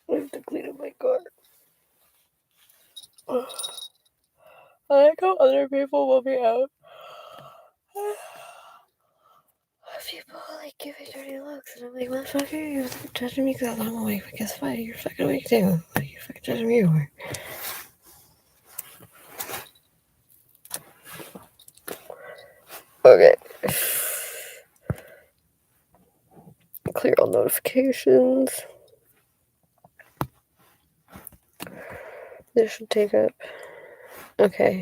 have to clean up my car. I like how other people will be out. People like give me dirty looks, and I'm like, motherfucker, you're judging me because I'm awake. But guess what? You're fucking awake too. Like, you're fucking judging me more. Okay. Clear all notifications. This should take up. Okay.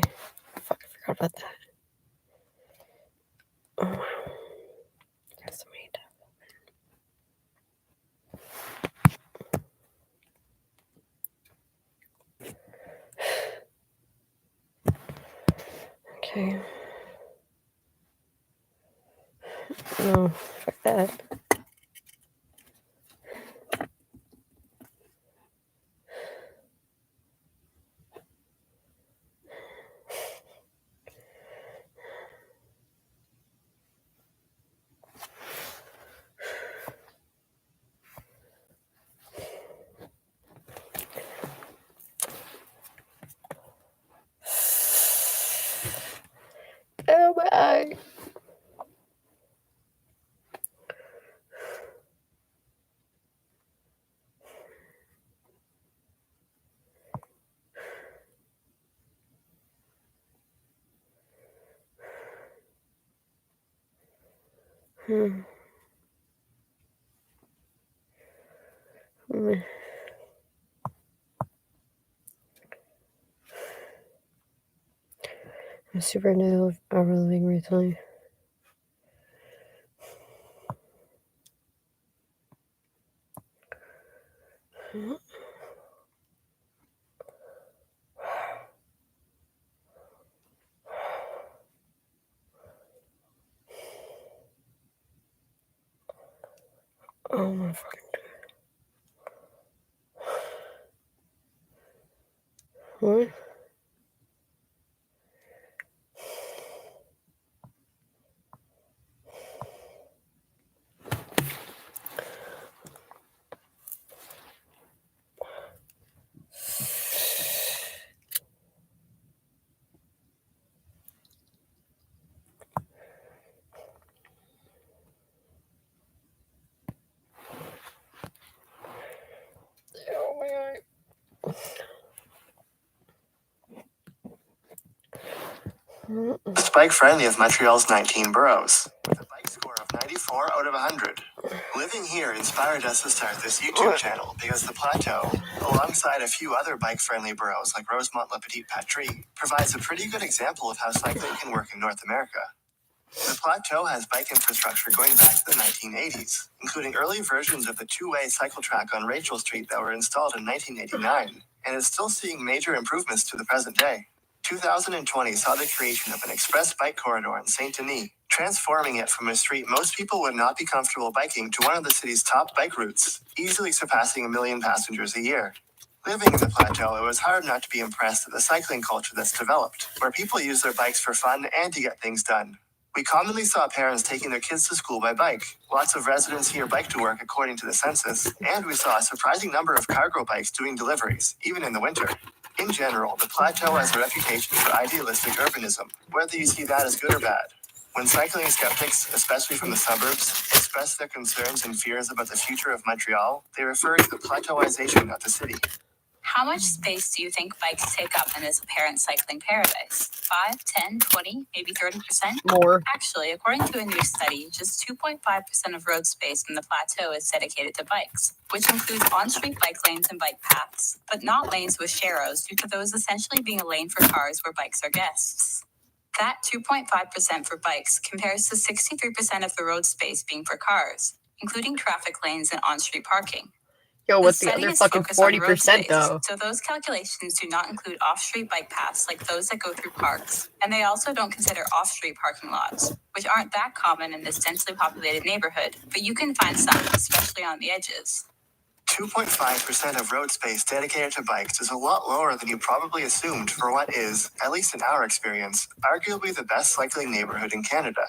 Fuck, I forgot about that. Oh, wow. There's so many tabs. Okay. No, fuck that. Oh, my eye. I'm super new over living recently. Oh my fucking God. What? Oh my God. Most bike-friendly of Montreal's 19 boroughs, with a bike score of 94 out of 100. Living here inspired us to start this YouTube channel because the Plateau, alongside a few other bike-friendly boroughs like Rosemont-le-Petit-Patrie, provides a pretty good example of how cycling can work in North America. The Plateau has bike infrastructure going back to the 1980s, including early versions of the two-way cycle track on Rachel Street that were installed in 1989, and is still seeing major improvements to the present day. 2020 saw the creation of an express bike corridor in Saint-Denis, transforming it from a street most people would not be comfortable biking to one of the city's top bike routes, easily surpassing 1 million passengers a year. Living in the Plateau, it was hard not to be impressed at the cycling culture that's developed, where people use their bikes for fun and to get things done. We commonly saw parents taking their kids to school by bike. Lots of residents here bike to work according to the census, and we saw a surprising number of cargo bikes doing deliveries, even in the winter. In general, the Plateau has a reputation for idealistic urbanism, whether you see that as good or bad. When cycling skeptics, especially from the suburbs, express their concerns and fears about the future of Montreal, they refer to the plateauization of the city. How much space do you think bikes take up in this apparent cycling paradise? 5, 10, 20, maybe 30%? More. Actually, according to a new study, just 2.5% of road space in the Plateau is dedicated to bikes, which includes on-street bike lanes and bike paths, but not lanes with sharrows due to those essentially being a lane for cars where bikes are guests. That 2.5% for bikes compares to 63% of the road space being for cars, including traffic lanes and on-street parking. Yo, what's the study other is fucking focused on road 40% space, though? So those calculations do not include off-street bike paths like those that go through parks, and they also don't consider off-street parking lots, which aren't that common in this densely populated neighborhood, but you can find some, especially on the edges. 2.5% of road space dedicated to bikes is a lot lower than you probably assumed for what is, at least in our experience, arguably the best cycling neighborhood in Canada.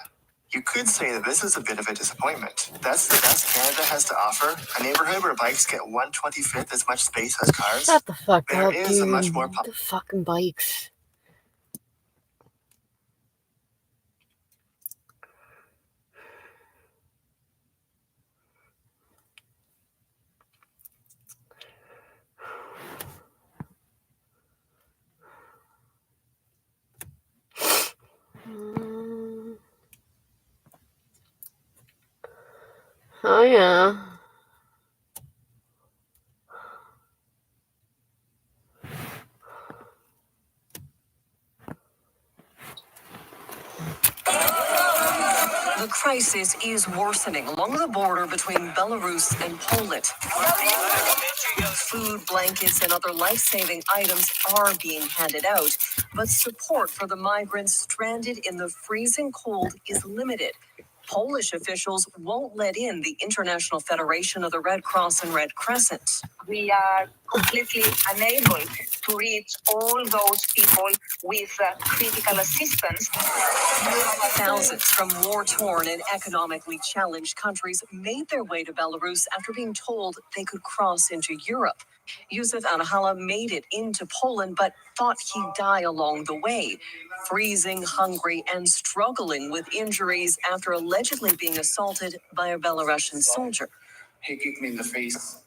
You could say that this is a bit of a disappointment. That's the best Canada has to offer, a neighborhood where bikes get 1/25th as much space as cars. Shut the fuck There up, is dude. a much more The fucking bikes. Oh yeah. The crisis is worsening along the border between Belarus and Poland. Food, blankets, and other life-saving items are being handed out, but support for the migrants stranded in the freezing cold is limited. Polish officials won't let in the International Federation of the Red Cross and Red Crescent. We are completely unable to reach all those people with critical assistance. Thousands from war-torn and economically challenged countries made their way to Belarus after being told they could cross into Europe. Yusuf Anahala made it into Poland, but thought he'd die along the way, freezing, hungry, and struggling with injuries after allegedly being assaulted by a Belarusian soldier. He kicked me in the face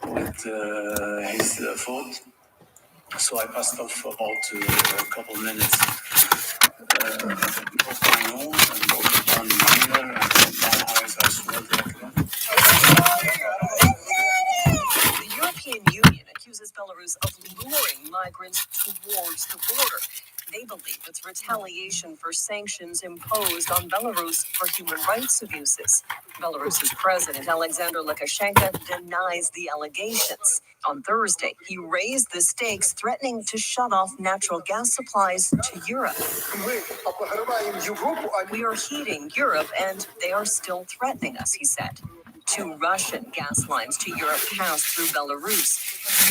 with his foot, so I passed off about a couple of minutes. Both my nose and both down here, and my eyes are swelled like that. The European Union accuses Belarus of luring migrants towards the border. They believe it's retaliation for sanctions imposed on Belarus for human rights abuses. Belarus's president, Alexander Lukashenko, denies the allegations. On Thursday, he raised the stakes, threatening to shut off natural gas supplies to Europe. We are heating Europe, and they are still threatening us, he said. 2 Russian gas lines to Europe pass through Belarus.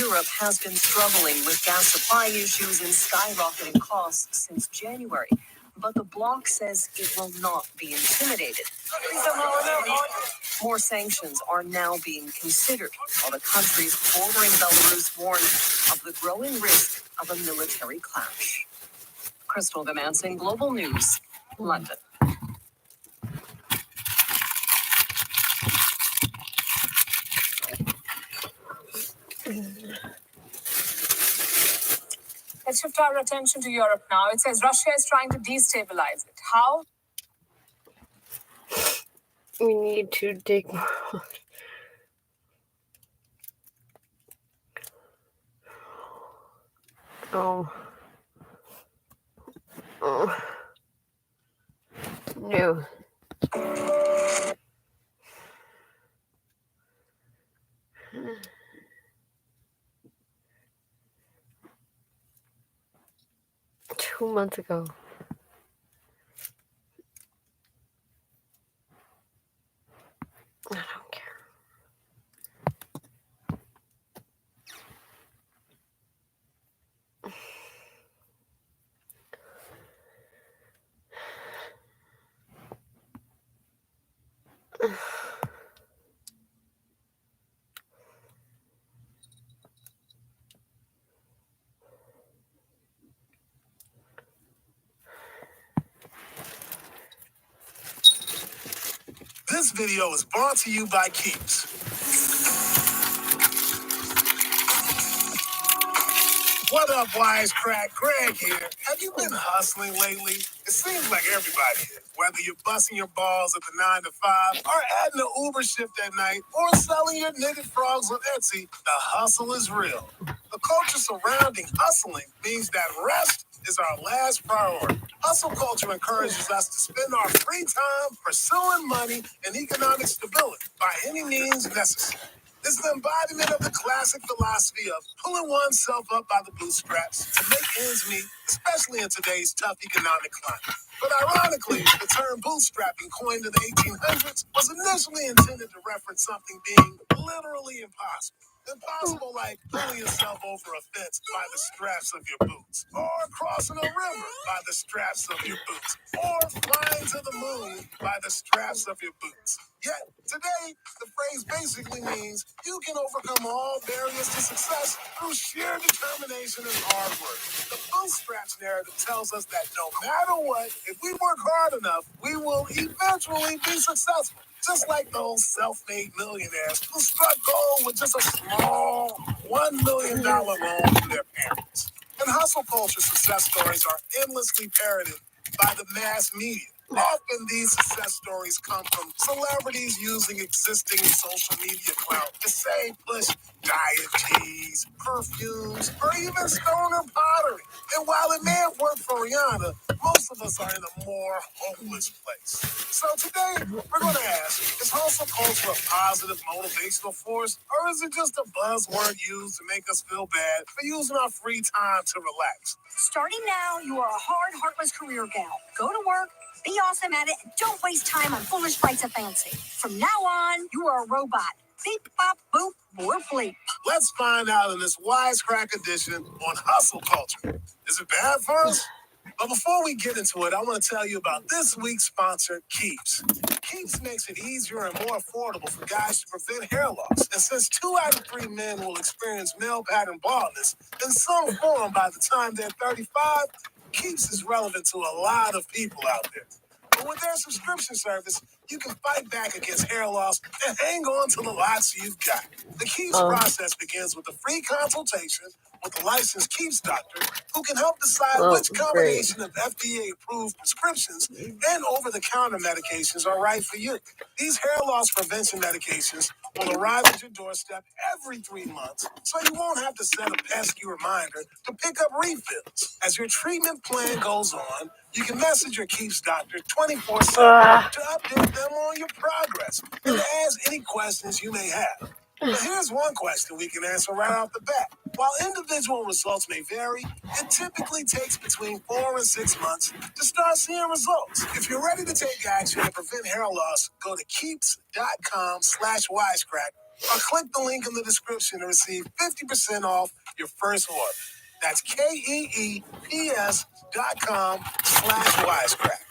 Europe has been struggling with gas supply issues and skyrocketing costs since January, but the bloc says it will not be intimidated. More sanctions are now being considered, while the countries bordering Belarus warn of the growing risk of a military clash. Crystal Gamancing, Global News, London. Let's shift our attention to Europe now. It says Russia is trying to destabilize it. How? We need to dig more. Oh. No. Two months ago. I don't care. This video is brought to you by Keeps. What up, Wisecrack? Greg here. Have you been hustling lately? It seems like everybody is. Whether you're busting your balls at the 9 to 5, or adding an Uber shift at night, or selling your knitted frogs on Etsy, the hustle is real. The culture surrounding hustling means that rest is our last priority. Hustle culture encourages us to spend our free time pursuing money and economic stability by any means necessary. It's the embodiment of the classic philosophy of pulling oneself up by the bootstraps to make ends meet, especially in today's tough economic climate. But ironically, the term bootstrapping, coined in the 1800s, was initially intended to reference something being literally impossible. Impossible like pulling yourself over a fence by the straps of your boots, or crossing a river by the straps of your boots, or flying to the moon by the straps of your boots. Yet, today, the phrase basically means you can overcome all barriers to success through sheer determination and hard work. The bootstraps narrative tells us that no matter what, if we work hard enough, we will eventually be successful. Just like those self-made millionaires who struck gold with just a small $1 million loan from their parents. And hustle culture success stories are endlessly parroted by the mass media. Often these success stories come from celebrities using existing social media clout to say push diet teas, perfumes, or even stoner pottery. And while it may have worked for Rihanna, most of us are in a more hopeless place. So today, we're going to ask, is hustle culture a positive motivational force, or is it just a buzzword used to make us feel bad for using our free time to relax? Starting now, you are a hard, heartless career gal. Go to work, be awesome at it, and don't waste time on foolish flights of fancy. From now on, you are a robot. Beep, bop, boop, boop, bleep. Let's find out in this Wisecrack edition on hustle culture. Is it bad for us? But before we get into it, I want to tell you about this week's sponsor, Keeps. Keeps makes it easier and more affordable for guys to prevent hair loss. And since 2 out of 3 men will experience male pattern baldness in some form by the time they're 35, Keeps is relevant to a lot of people out there. But with their subscription service, you can fight back against hair loss and hang on to the lots you've got. The Keeps process begins with a free consultation with a licensed Keeps doctor who can help decide which combination of FDA-approved prescriptions and over-the-counter medications are right for you. These hair loss prevention medications will arrive at your doorstep every 3 months, so you won't have to set a pesky reminder to pick up refills. As your treatment plan goes on, you can message your Keeps doctor 24/7 to update them on your progress and to ask any questions you may have. But here's one question we can answer right off the bat. While individual results may vary, it typically takes between 4 and 6 months to start seeing results. If you're ready to take action and prevent hair loss, go to keeps.com/wisecrack or click the link in the description to receive 50% off your first order. That's KEEPS.com/wisecrack.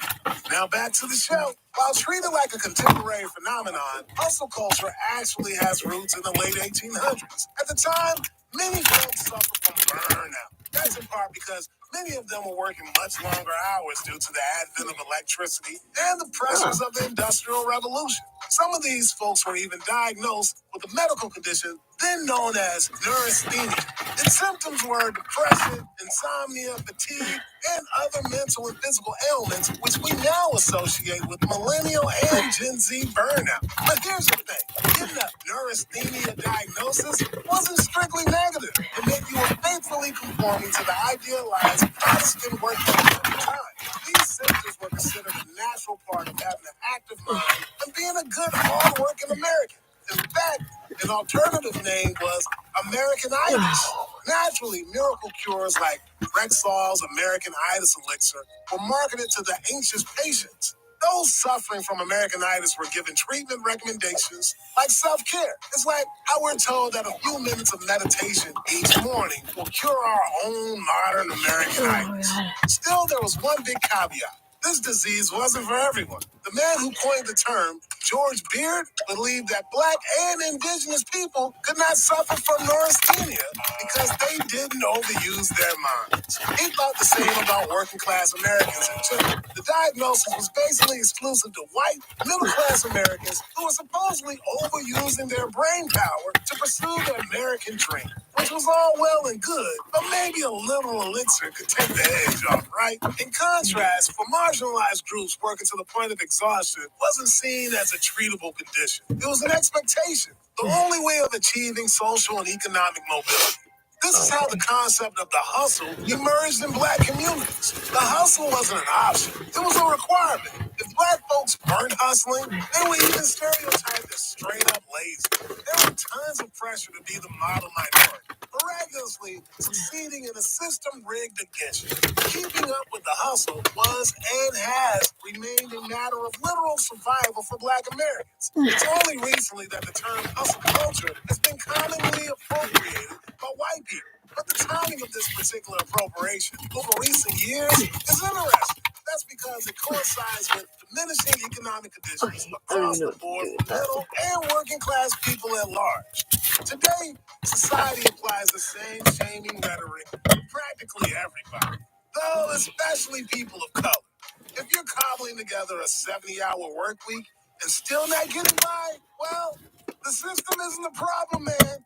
Now back to the show. While treated like a contemporary phenomenon, hustle culture actually has roots in the late 1800s. At the time, many folks suffered from burnout. That's in part because many of them were working much longer hours due to the advent of electricity and the pressures of the Industrial Revolution. Some of these folks were even diagnosed with a medical condition then known as neurasthenia. Its symptoms were depression, insomnia, fatigue, and other mental and physical ailments, which we now associate with millennial and Gen Z burnout. But here's the thing, getting a neurasthenia diagnosis wasn't strictly negative. It meant you were faithfully conforming to the idealized Protestant working at the time. These symptoms were considered a natural part of having an active mind and being a good, hard-working American. In fact, an alternative name was Americanitis. Naturally, miracle cures like Rexall's Americanitis elixir were marketed to the anxious patients. Those suffering from Americanitis were given treatment recommendations like self-care. It's like how we're told that a few minutes of meditation each morning will cure our own modern Americanitis. Still, there was one big caveat. This disease wasn't for everyone. The man who coined the term, George Beard, believed that Black and indigenous people could not suffer from neurasthenia because they didn't overuse their minds. He thought the same about working class Americans too. The diagnosis was basically exclusive to white, middle-class Americans who were supposedly overusing their brain power to pursue the American dream, which was all well and good, but maybe a little elixir could take the edge off, right? In contrast, for marginalized groups working to the point of exhaustion wasn't seen as a treatable condition. It was an expectation, the only way of achieving social and economic mobility. This is how the concept of the hustle emerged in Black communities. The hustle wasn't an option, it was a requirement. If Black folks weren't hustling. They were even stereotyped as straight up lazy. There were tons of pressure to be the model minority, miraculously succeeding in a system rigged against you. Keeping up with the hustle was and has remained a matter of literal survival for Black Americans. It's only recently that the term hustle culture has been commonly appropriated by white people. But the timing of this particular appropriation over recent years is interesting. That's because it coincides with diminishing economic conditions across the board for middle and working class people at large. Today, society applies the same shaming rhetoric to practically everybody, though especially people of color. If you're cobbling together a 70-hour work week and still not getting by, well, the system isn't the problem, man.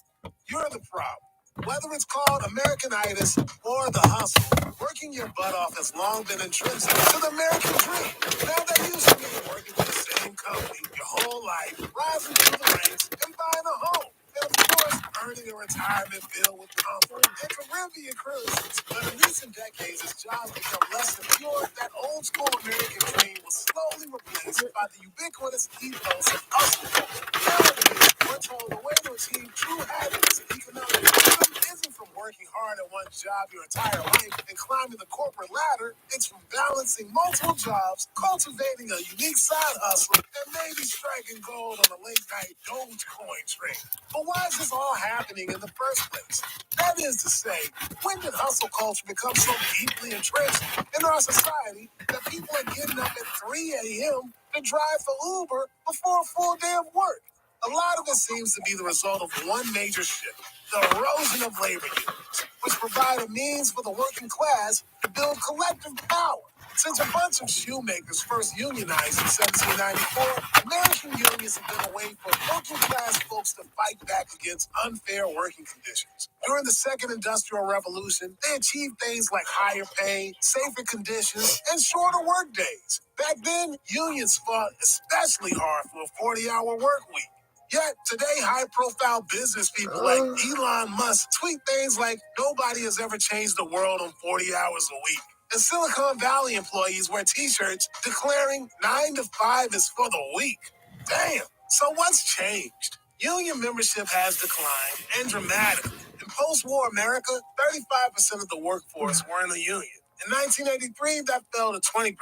You're the problem. Whether it's called Americanitis or the hustle, working your butt off has long been intrinsic to the American dream. Now that used to mean working for the same company your whole life, rising through the ranks, and buying a home. And of course, earning a retirement bill with comfort and Caribbean cruises. But in recent decades, as jobs become less secure, that old school American dream was slowly replaced by the ubiquitous ethos of hustle culture. Nowadays, we're told the way to achieve true happiness and economic freedom isn't from working hard at one job your entire life and climbing the corporate ladder. It's from balancing multiple jobs, cultivating a unique side hustle, and maybe striking gold on a late night Dogecoin trade. But why is this all happening in the first place? That is to say, when did hustle culture become so deeply entrenched in our society that people are getting up at 3 a.m. to drive for Uber before a full day of work? A lot of it seems to be the result of one major shift, the erosion of labor unions, which provide a means for the working class to build collective power. Since a bunch of shoemakers first unionized in 1794, American unions have been a way for working class folks to fight back against unfair working conditions. During the Second Industrial Revolution, they achieved things like higher pay, safer conditions, and shorter work days. Back then, unions fought especially hard for a 40-hour work week. Yet today, high-profile business people like Elon Musk tweet things like nobody has ever changed the world on 40 hours a week. And Silicon Valley employees wear t-shirts declaring 9 to 5 is for the weak. Damn. So what's changed? Union membership has declined, and dramatically. In post-war America, 35% of the workforce were in a union. In 1983, that fell to 20%,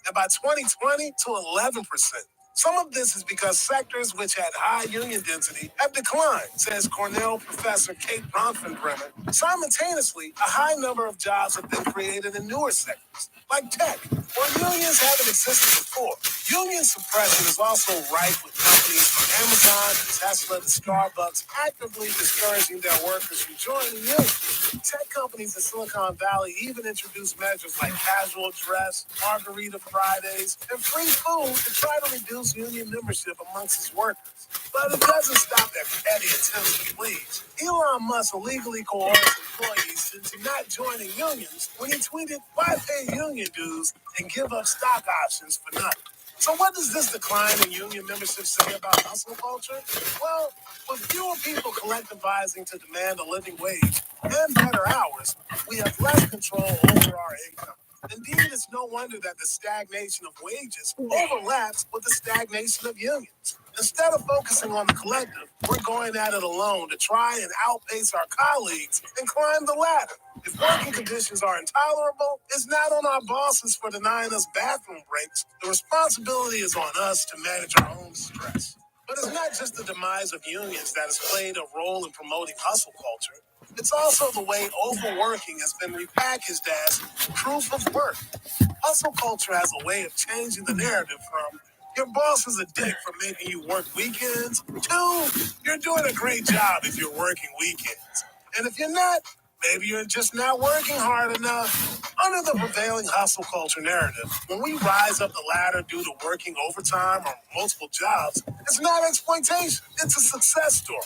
and by 2020 to 11%. Some of this is because sectors which had high union density have declined, says Cornell professor Kate Bronfenbrenner. Simultaneously, a high number of jobs have been created in newer sectors, like tech, where unions haven't existed before. Union suppression is also rife with companies from Amazon to Tesla to Starbucks actively discouraging their workers from joining unions. Tech companies in Silicon Valley even introduced measures like casual dress, margarita Fridays, and free food to try to reduce union membership amongst its workers. But it doesn't stop at petty attempts to please. Elon Musk illegally coerced employees into not joining unions when he tweeted, "Why pay union dues and give up stock options for nothing?" So what does this decline in union membership say about hustle culture? Well, with fewer people collectivizing to demand a living wage and better hours, we have less control over our income. Indeed, it's no wonder that the stagnation of wages overlaps with the stagnation of unions. Instead of focusing on the collective, we're going at it alone to try and outpace our colleagues and climb the ladder. If working conditions are intolerable, it's not on our bosses for denying us bathroom breaks. The responsibility is on us to manage our own stress. But it's not just the demise of unions that has played a role in promoting hustle culture. It's also the way overworking has been repackaged as proof of work. Hustle culture has a way of changing the narrative from your boss is a dick for making you work weekends to you're doing a great job if you're working weekends. And if you're not, maybe you're just not working hard enough. Under the prevailing hustle culture narrative, when we rise up the ladder due to working overtime or multiple jobs, it's not exploitation, it's a success story.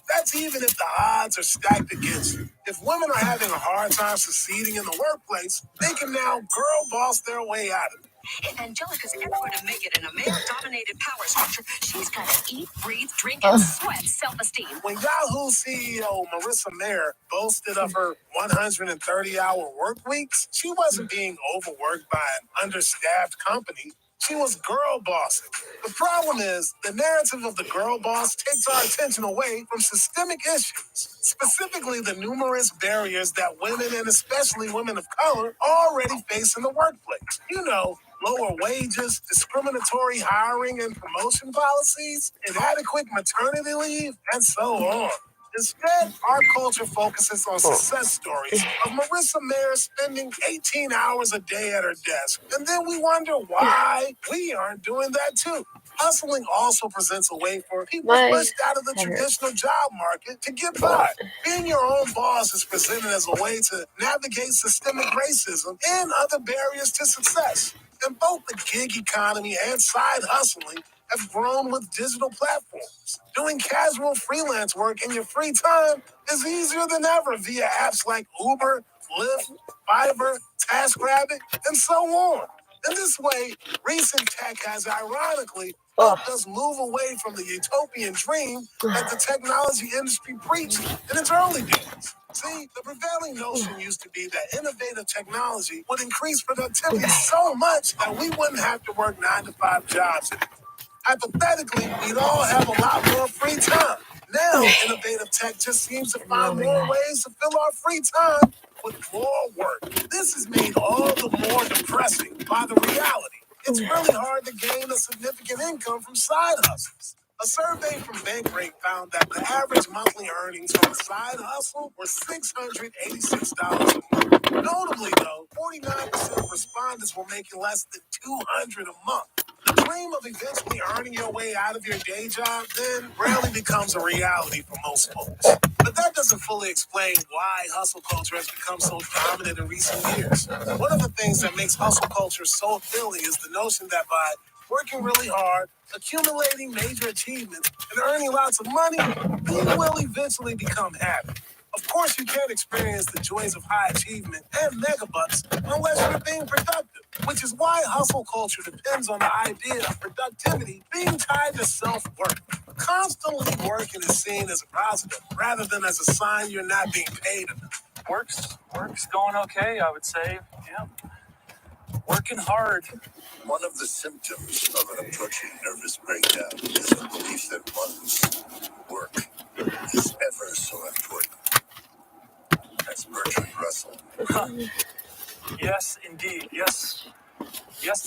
That's even if the odds are stacked against you. If women are having a hard time succeeding in the workplace, they can now girl boss their way out of it. If Angelica's ever going to make it in a male-dominated power structure, she's got to eat, breathe, drink, and sweat self-esteem. When Yahoo CEO Marissa Mayer boasted of her 130-hour work weeks, she wasn't being overworked by an understaffed company. She was girl bossing. The problem is, the narrative of the girl boss takes our attention away from systemic issues, specifically the numerous barriers that women, and especially women of color, already face in the workplace. You know, lower wages, discriminatory hiring and promotion policies, inadequate maternity leave, and so on. Instead, our culture focuses on success stories of Marissa Mayer spending 18 hours a day at her desk. And then we wonder why we aren't doing that too. Hustling also presents a way for people pushed out of the traditional job market to get by. Being your own boss is presented as a way to navigate systemic racism and other barriers to success. And both the gig economy and side hustling have grown with digital platforms. Doing casual freelance work in your free time is easier than ever via apps like Uber, Lyft, Fiverr, TaskRabbit, and so on. In this way, recent tech has ironically helped us move away from the utopian dream that the technology industry preached in its early days. See, the prevailing notion used to be that innovative technology would increase productivity so much that we wouldn't have to work 9-to-5 jobs anymore. Hypothetically, we'd all have a lot more free time. Now, innovative tech just seems to find more ways to fill our free time with more work. This is made all the more depressing by the reality. It's really hard to gain a significant income from side hustles. A survey from Bankrate found that the average monthly earnings from a side hustle were $686 a month. Notably, though, 49% of respondents were making less than $200 a month. The dream of eventually earning your way out of your day job then rarely becomes a reality for most folks. But that doesn't fully explain why hustle culture has become so dominant in recent years. One of the things that makes hustle culture so appealing is the notion that by working really hard, accumulating major achievements, and earning lots of money, you will eventually become happy. Of course, you can't experience the joys of high achievement and megabucks unless you're being productive, which is why hustle culture depends on the idea of productivity being tied to self-worth. Constantly working is seen as a positive rather than as a sign you're not being paid enough. Work's going okay, I would say. Yeah. Working hard. One of the symptoms of an approaching nervous breakdown is the belief that one's work is ever so important. That's Bertrand Russell. Yes, indeed. Yes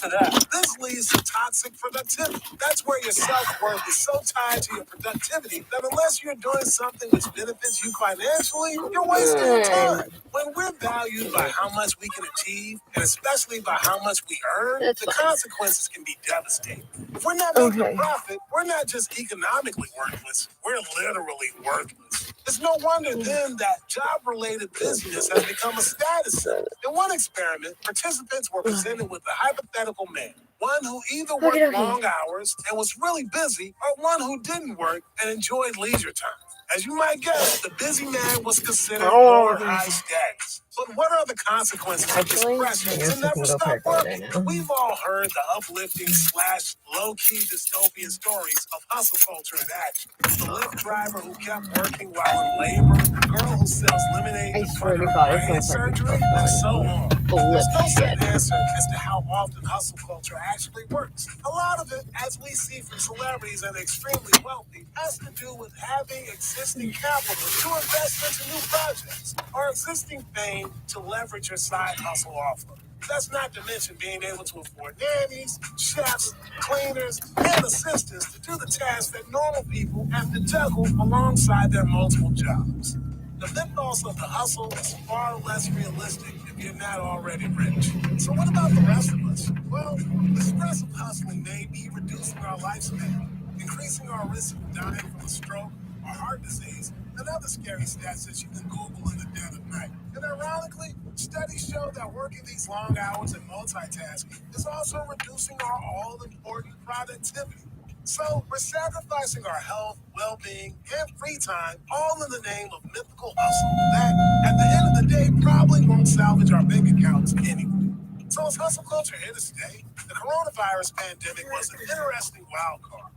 to that. This leads to toxic productivity. That's where your self-worth is so tied to your productivity that unless you're doing something which benefits you financially, you're wasting your time. When we're valued by how much we can achieve, and especially by how much we earn, the consequences can be devastating. If we're not making a profit, we're not just economically worthless, we're literally worthless. It's no wonder then that job-related busyness has become a status symbol. In one experiment, participants were presented with a hypothetical man, one who either worked long hours and was really busy, or one who didn't work and enjoyed leisure time. As you might guess, the busy man was considered more high status. But what are the consequences of this pressure to never stop working? We've all heard the uplifting / low-key dystopian stories of hustle culture in action. The Lyft driver who kept working while in labor, the girl who sells lemonade in front of her brain surgery, and so on. There's no set answer as to how often hustle culture actually works. A lot of it, as we see from celebrities and extremely wealthy, has to do with having existing capital to invest into new projects, or existing fame to leverage your side hustle off of. That's not to mention being able to afford nannies, chefs, cleaners, and assistants to do the tasks that normal people have to juggle alongside their multiple jobs. The mythos of the hustle is far less realistic if you're not already rich. So what about the rest of us? Well, the stress of hustling may be reducing our lifespan, increasing our risk of dying from a stroke or heart disease, and other scary stats that you can Google in the dead of night. And ironically, studies show that working these long hours and multitasking is also reducing our all-important productivity. So we're sacrificing our health, well-being, and free time, all in the name of mythical hustle that, at the end of the day, probably won't salvage our bank accounts anyway. So is hustle culture here to stay? The coronavirus pandemic was an interesting wild card.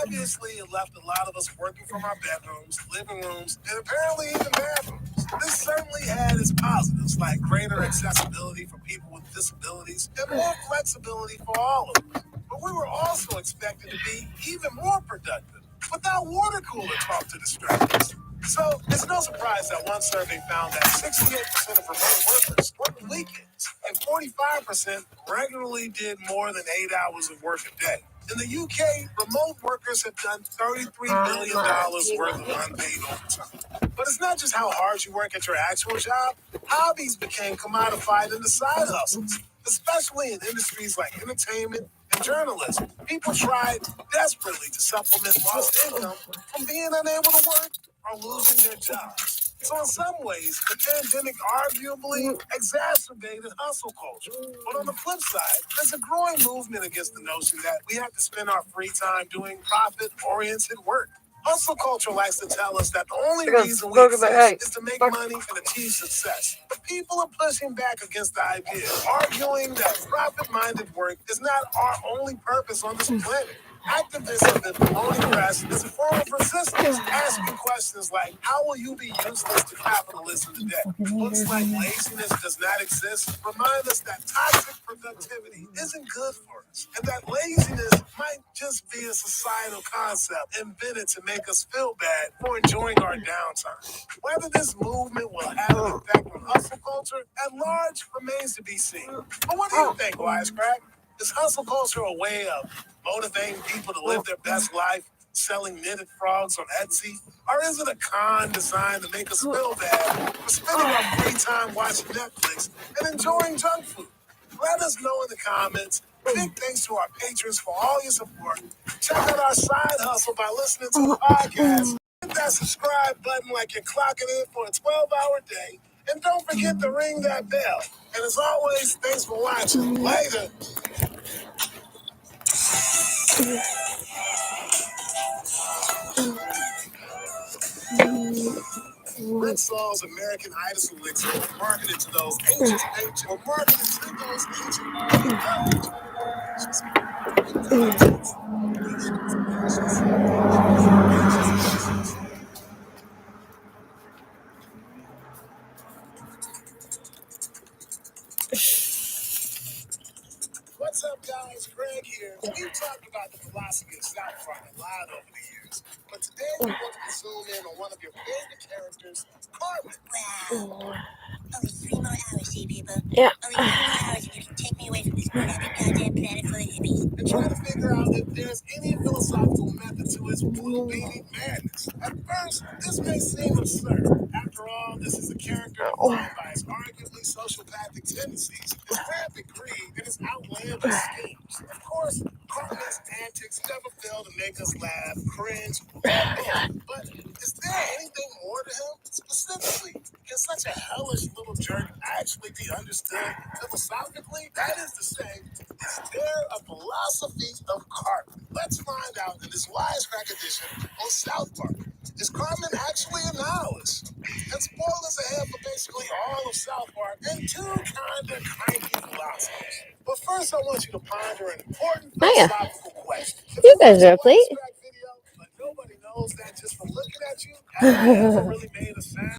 Obviously, it left a lot of us working from our bedrooms, living rooms, and apparently even bathrooms. This certainly had its positives, like greater accessibility for people with disabilities and more flexibility for all of us. But we were also expected to be even more productive without water cooler talk to distract us. So it's no surprise that one survey found that 68% of remote workers worked weekends and 45% regularly did more than 8 hours of work a day. In the UK, remote workers have done $33 billion worth of unpaid overtime. But it's not just how hard you work at your actual job. Hobbies became commodified into side hustles, especially in industries like entertainment and journalism. People tried desperately to supplement lost income from being unable to work or losing their jobs. So in some ways, the pandemic arguably exacerbated hustle culture. But on the flip side, there's a growing movement against the notion that we have to spend our free time doing profit-oriented work. Hustle culture likes to tell us that the only reason we exist is to make money and achieve success. But people are pushing back against the idea, arguing that profit-minded work is not our only purpose on this planet. Activism and promoting rest is a form of resistance, asking questions like, how will you be useless to capitalism today? Books like Laziness Does Not Exist remind us that toxic productivity isn't good for us, and that laziness might just be a societal concept invented to make us feel bad for enjoying our downtime. Whether this movement will have an effect on hustle culture at large remains to be seen. But what do you think, Wisecrack? Is hustle culture a way of motivating people to live their best life, selling knitted frogs on Etsy? Or is it a con designed to make us feel bad for spending our free time watching Netflix and enjoying junk food? Let us know in the comments. Big thanks to our patrons for all your support. Check out our side hustle by listening to the podcast. Hit that subscribe button like you're clocking in for a 12-hour day. And don't forget to ring that bell. And as always, thanks for watching. Later. Rinsol's American Idol Elixir was marketed to those ancient What's up, guys? Greg here. We've talked about the philosophy of South Park a lot over the years, but today we want to zoom in on one of your favorite characters, Cartman. Wow. Only 3 more hours, see, people. Yeah. Only 3 more hours and you can take me away from this crappy goddamn planet full of hippies. And try to figure out if there's any philosophical method to his blue beanie madness. At first, this may seem absurd. After all, this is a character defined by his arguably sociopathic tendencies, his rampant greed, and his outlandish schemes. Of course, Cartman's antics never fail to make us laugh, cringe, or both. But is there anything more to him? Specifically, can such a hellish little jerk actually be understood philosophically? That is to say, is there a philosophy of Cartman? Let's find out in this Wisecrack edition on South Park. Is Cartman actually a nihilist? And spoilers ahead for basically all of South Park and 2 kinda cranky philosophers. But first, I want you to ponder an important philosophical question. You guys are asleep. Wisecrack video, but nobody knows that just from looking at you, have you ever really made a sound?